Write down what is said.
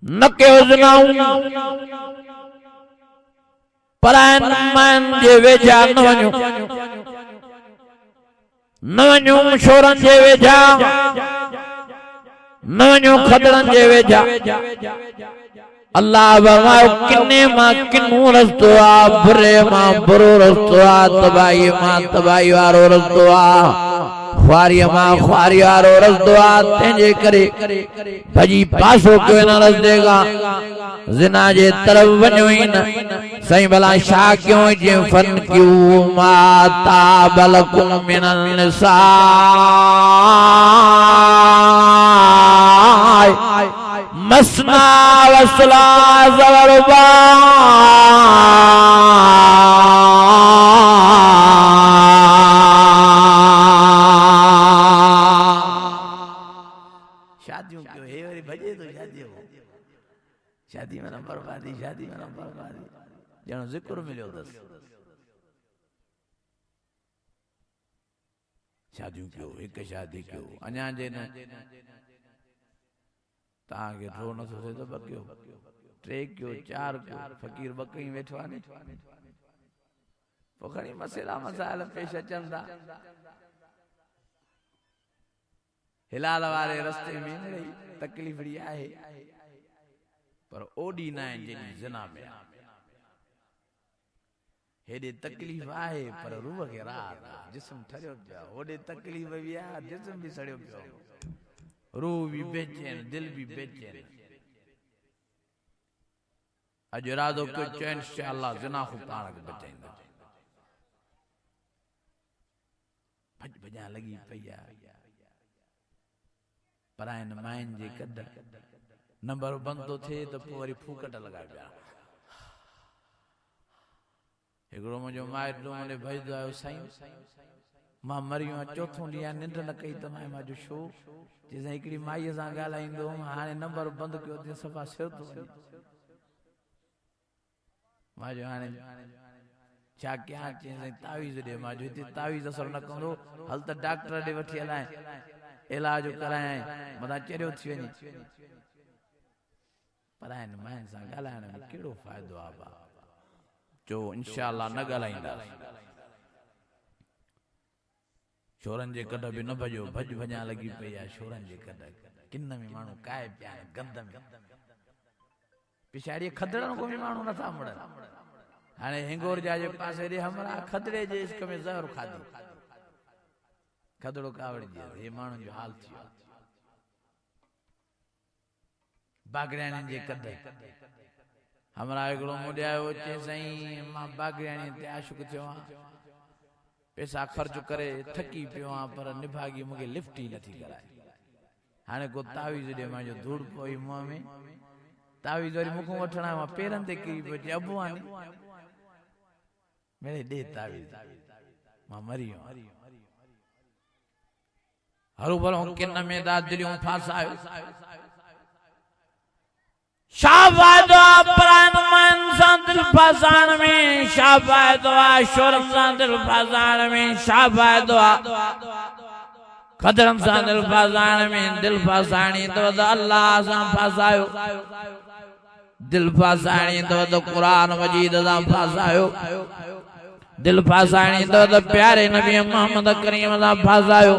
न के उजनाऊ परायन मन जे वेझा न वञो न वञो शोरन जे वेझा न वञो खदड़न जे वेझा अल्लाह फरमायो किन्ने मां किन्नू रस्तो आ बुरे मां बुरो रस्तो आ तबाही मां तबाही वारो रस्तो आ ख्वारी मां ख्वारी वारो रस्तो आ तंहिंजे करे भजी पासो कयो न रस्ते खां ज़िना जे तरफ वञो ई न सही भला छा कयूं जे फन क्यू माता बलकुम मिनल निसाए मसना वसला ज़वरबा शादियों क्यों है और भजे तो शादियों शादी में ना बर्बादी जनो जिक्र मिलो दस शादियों क्यों एक शादी क्यों अन्या जे न ताके थो न थो तो बकियो टे क्यों चार क्यों फकीर बकई वेठो आने पोखड़ी मसला मसाइल पेश अचंदा हिलाल वाले रस्ते में नहीं तकलीफ री आहे पर ओडी ना जेनी जना में हेडे तकलीफ आहे पर रूह के रात जिस्म ठरियो पियो ओडे तकलीफ भी आ जिस्म भी सड़ियो पियो रूह भी बेचैन दिल भी बेचैन अज इरादो को चैन इंशाअल्लाह जना को पाण के बचाइंदा भज भजा लगी पया परायन माइन जे कद नंबर बंद तो थे तो वरी फूकट लगा पिया एकड़ो मुझो माइट डोले भजदो आयो साईं मां मरियो चौथों ॾींहुं निंड न कई त मां जो शो जेसा एकड़ी माई सां ॻाल्हाईंदो हाणे नंबर बंद कयो ते सफ़ा सिर तो वञे मां जो हाणे छा कयां चई तावीज़ ॾे मां जो हिते तावीज़ असर न कंदो हल त डॉक्टर ॾे वठी हलाए इलाज कराए मथा चरियो थी वञे पर आहिनि माइन सां ॻाल्हाइण में कहिड़ो फ़ाइदो आहे बा जो इंशाअल्लाह न ॻाल्हाईंदा शोरन जे कड भी न भजो भज भजा लगी पई आहे शोरन जे कड किन में माण्हू काए पिया गंद में पिछाड़ी खदड़न को भी माण्हू नथा मुड़न हाणे हिंगोर जा जे पासे रे हमरा खदड़े जे इश्क में ज़हर खादी खदड़ो कावड़ जे ये माण्हू जो हाल थियो बागड़ानी जे कद हमरा एकड़ो मुडियायो चे सही मां बागड़ानी ते आशिक थियो पैसा खर्च करे थकी पियो पर निभागी मुके लिफ्ट ही नथी कराए हाने को तावीज़ दे मां जो धूड़ पोई मुंह में तावीज़ वरी मुखो वठणा मां पेरन ते किरी पियो जे अबवानी मेरे दे तावीज़ मां मरियो हरु भलो किन में दादरियों फासायो शाबादो प्राण मन संदिल फसान में शाबादो शोर संदिल फसान में शाबादो खदरम संदिल फसान में दिल फसानी तो अल्लाह सा फसायो दिल फसानी तो कुरान मजीद सा फसायो दिल फसानी तो प्यारे नबी मोहम्मद करीम सा फसायो